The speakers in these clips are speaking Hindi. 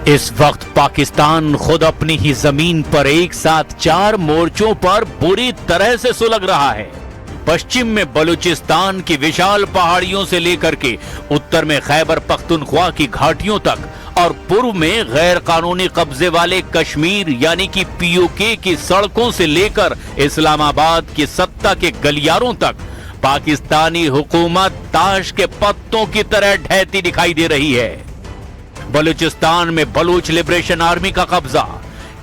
इस वक्त पाकिस्तान खुद अपनी ही जमीन पर एक साथ 4 मोर्चों पर बुरी तरह से सुलग रहा है। पश्चिम में बलूचिस्तान की विशाल पहाड़ियों से लेकर के उत्तर में खैबर पख्तूनख्वा की घाटियों तक और पूर्व में गैर कानूनी कब्जे वाले कश्मीर यानी कि पीओके की सड़कों से लेकर इस्लामाबाद की सत्ता के गलियारों तक पाकिस्तानी हुकूमत ताश के पत्तों की तरह ढहती दिखाई दे रही है। बलूचिस्तान में बलूच लिबरेशन आर्मी का कब्जा,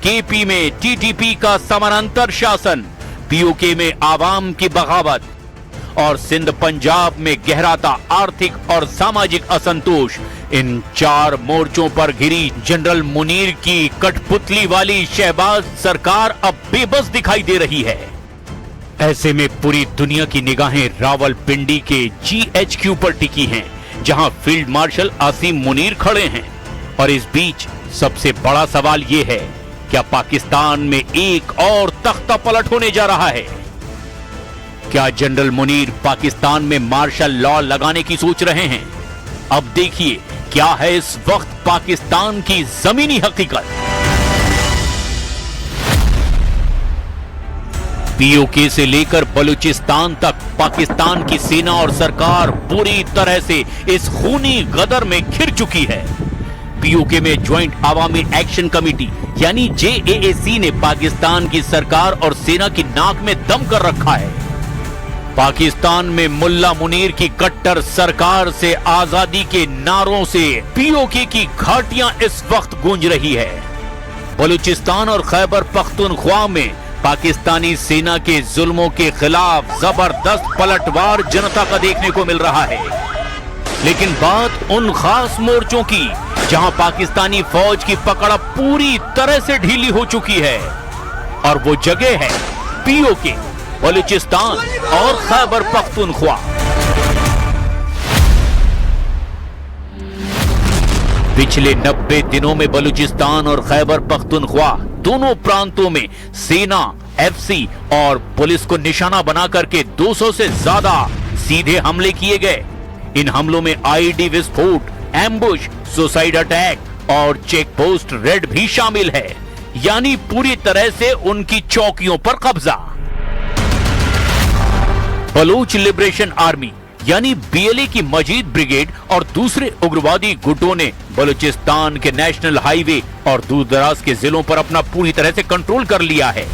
केपी में टीटीपी का समानांतर शासन, पीओके में आवाम की बगावत और सिंध पंजाब में गहराता आर्थिक और सामाजिक असंतोष, इन 4 मोर्चों पर घिरी जनरल मुनीर की कठपुतली वाली शहबाज सरकार अब बेबस दिखाई दे रही है। ऐसे में पूरी दुनिया की निगाहें रावलपिंडी के GHQ पर टिकी हैं, जहां फील्ड मार्शल आसिम मुनीर खड़े हैं। और इस बीच सबसे बड़ा सवाल यह है, क्या पाकिस्तान में एक और तख्ता पलट होने जा रहा है? क्या जनरल मुनीर पाकिस्तान में मार्शल लॉ लगाने की सोच रहे हैं? अब देखिए क्या है इस वक्त पाकिस्तान की जमीनी हकीकत। पीओके से लेकर बलूचिस्तान तक पाकिस्तान की सेना और सरकार पूरी तरह से इस खूनी गदर में घिर चुकी है। पीओके में ज्वाइंट अवामी एक्शन कमेटी यानी JAAC ने पाकिस्तान की सरकार और सेना की नाक में दम कर रखा है। पाकिस्तान में मुल्ला मुनीर की कट्टर सरकार से आजादी के नारों से पीओके की घाटियां इस वक्त गूंज रही है। बलूचिस्तान और खैबर पख्तूनख्वा में पाकिस्तानी सेना के जुल्मों के खिलाफ जबरदस्त पलटवार जनता का देखने को मिल रहा है। लेकिन बात उन खास मोर्चों की जहां पाकिस्तानी फौज की पकड़ पूरी तरह से ढीली हो चुकी है, और वो जगह है पीओके, बलूचिस्तान और खैबर पख्तूनख्वा। पिछले 90 दिनों में बलूचिस्तान और खैबर पख्तूनख्वा दोनों प्रांतों में सेना, FC और पुलिस को निशाना बना करके 200 से ज्यादा सीधे हमले किए गए। इन हमलों में IED विस्फोट, एम्बुश, सुसाइड अटैक और चेक पोस्ट रेड भी शामिल है, यानी पूरी तरह से उनकी चौकियों पर कब्जा। बलूच लिबरेशन आर्मी यानी BLA की मजीद ब्रिगेड और दूसरे उग्रवादी गुटों ने बलूचिस्तान के नेशनल हाईवे और दूर दराज के जिलों पर अपना पूरी तरह से कंट्रोल कर लिया है।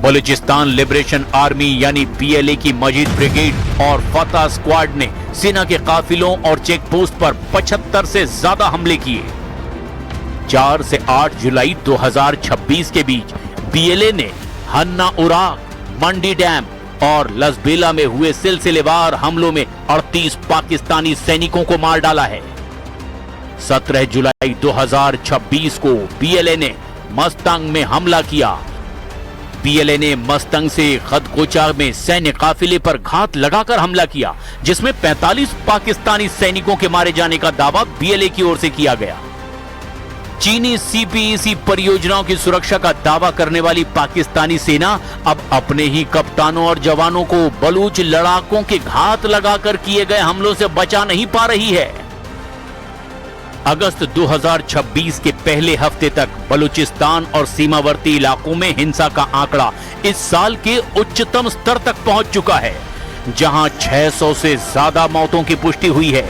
बलूचिस्तान लिबरेशन आर्मी यानी BLA की मजीद ब्रिगेड और फतह स्क्वाड ने सेना के काफिलों और चेक पोस्ट पर 75 से ज्यादा हमले किए। 4 से 8 जुलाई 2026 के बीच BLA ने हन्ना उराक, मंडी डैम और लसबेला में हुए सिलसिलेवार हमलों में 38 पाकिस्तानी सैनिकों को मार डाला है। 17 जुलाई 2026 को BLA ने मस्तंग में हमला किया। BLA ने मस्तंग से खदकोचा में सैन्य काफिले पर घात लगाकर हमला किया, जिसमें 45 पाकिस्तानी सैनिकों के मारे जाने का दावा BLA की ओर से किया गया। चीनी CPEC परियोजनाओं की सुरक्षा का दावा करने वाली पाकिस्तानी सेना अब अपने ही कप्तानों और जवानों को बलूच लड़ाकों के घात लगाकर किए गए हमलों से बचा नहीं पा रही है। अगस्त 2026 के पहले हफ्ते तक बलूचिस्तान और सीमावर्ती इलाकों में हिंसा का आंकड़ा इस साल के उच्चतम स्तर तक पहुंच चुका है, जहां 600 से ज्यादा मौतों की पुष्टि हुई है।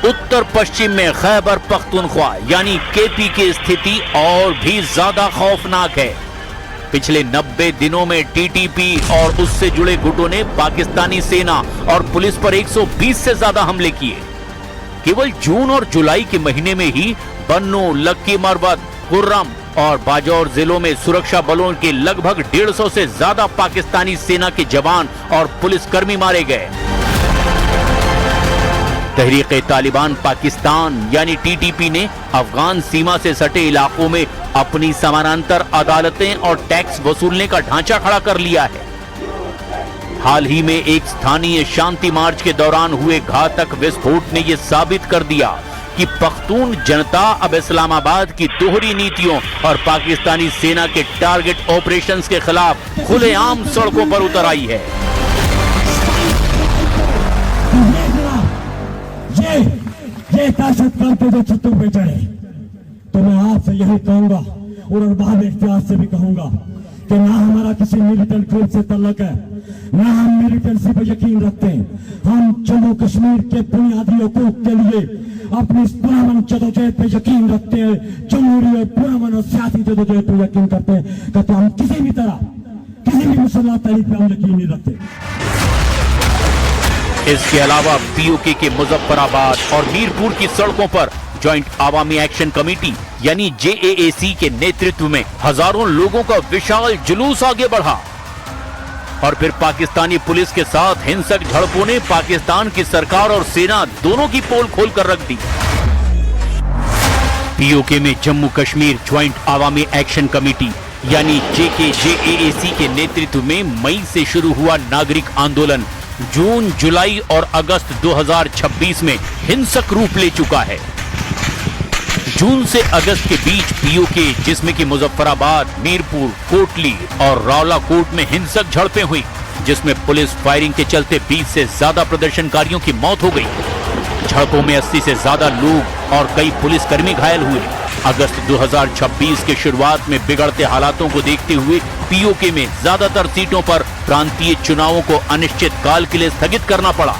उत्तर पश्चिम में खैबर पख्तूनख्वा यानी KP की स्थिति और भी ज्यादा खौफनाक है। पिछले 90 दिनों में TTP और उससे जुड़े गुटों ने पाकिस्तानी सेना और पुलिस पर 120 से ज्यादा हमले किए। केवल जून और जुलाई के महीने में ही बन्नू, लक्की मरवत, कुर्रम और बाजौर जिलों में सुरक्षा बलों के लगभग 150 से ज्यादा पाकिस्तानी सेना के जवान और पुलिसकर्मी मारे गए। तहरीक-ए-तालिबान पाकिस्तान यानी TTP ने अफगान सीमा से सटे इलाकों में अपनी समानांतर अदालतें और टैक्स वसूलने का ढांचा खड़ा कर लिया है। हाल ही में एक स्थानीय शांति मार्च के दौरान हुए घातक विस्फोट ने यह साबित कर दिया कि पख्तून जनता अब इस्लामाबाद की दोहरी नीतियों और पाकिस्तानी सेना के टारगेट ऑपरेशंस के खिलाफ खुलेआम सड़कों पर उतर आई है। ये दहशत करके जो छतों पे चढ़े, तो मैं आपसे यही कहूंगा और अरबाब इख्तियार से भी कहूंगा कि ना हमारा किसी मिलिटेंट ग्रुप से तल्लक है, ना हम मिलिटेंसी पर यकीन रखते हैं। हम जम्मू कश्मीर के बुनियादी हकूक के लिए अपनी पुरअमन जदोजहद पे यकीन रखते हैं, जमहूरी और पुरअमन और सियासी जदोजहद पे यकीन करते हैं। कहते हम किसी भी तरह किसी भी मुसल्लह तहरीक पे हम यकीन नहीं रखते। इसके अलावा पीओके के मुजफ्फराबाद और मीरपुर की सड़कों पर जॉइंट आवामी एक्शन कमेटी यानी JAAC के नेतृत्व में हजारों लोगों का विशाल जुलूस आगे बढ़ा और फिर पाकिस्तानी पुलिस के साथ हिंसक झड़पों ने पाकिस्तान की सरकार और सेना दोनों की पोल खोल कर रख दी। पीओके में Jammu Kashmir joint Awami action committee यानी JAAC के नेतृत्व में मई से शुरू हुआ नागरिक आंदोलन जून, जुलाई और अगस्त 2026 में हिंसक रूप ले चुका है। जून से अगस्त के बीच पीओके जिसमें कि मुजफ्फराबाद, मीरपुर, कोटली और रावलाकोट में हिंसक झड़पें हुई, जिसमें पुलिस फायरिंग के चलते 20 से ज्यादा प्रदर्शनकारियों की मौत हो गई। झड़पों में 80 से ज्यादा लोग और कई पुलिसकर्मी घायल हुए। अगस्त 2026 के शुरुआत में बिगड़ते हालातों को देखते हुए पीओके में ज्यादातर सीटों पर प्रांतीय चुनावों को अनिश्चित काल के लिए स्थगित करना पड़ा।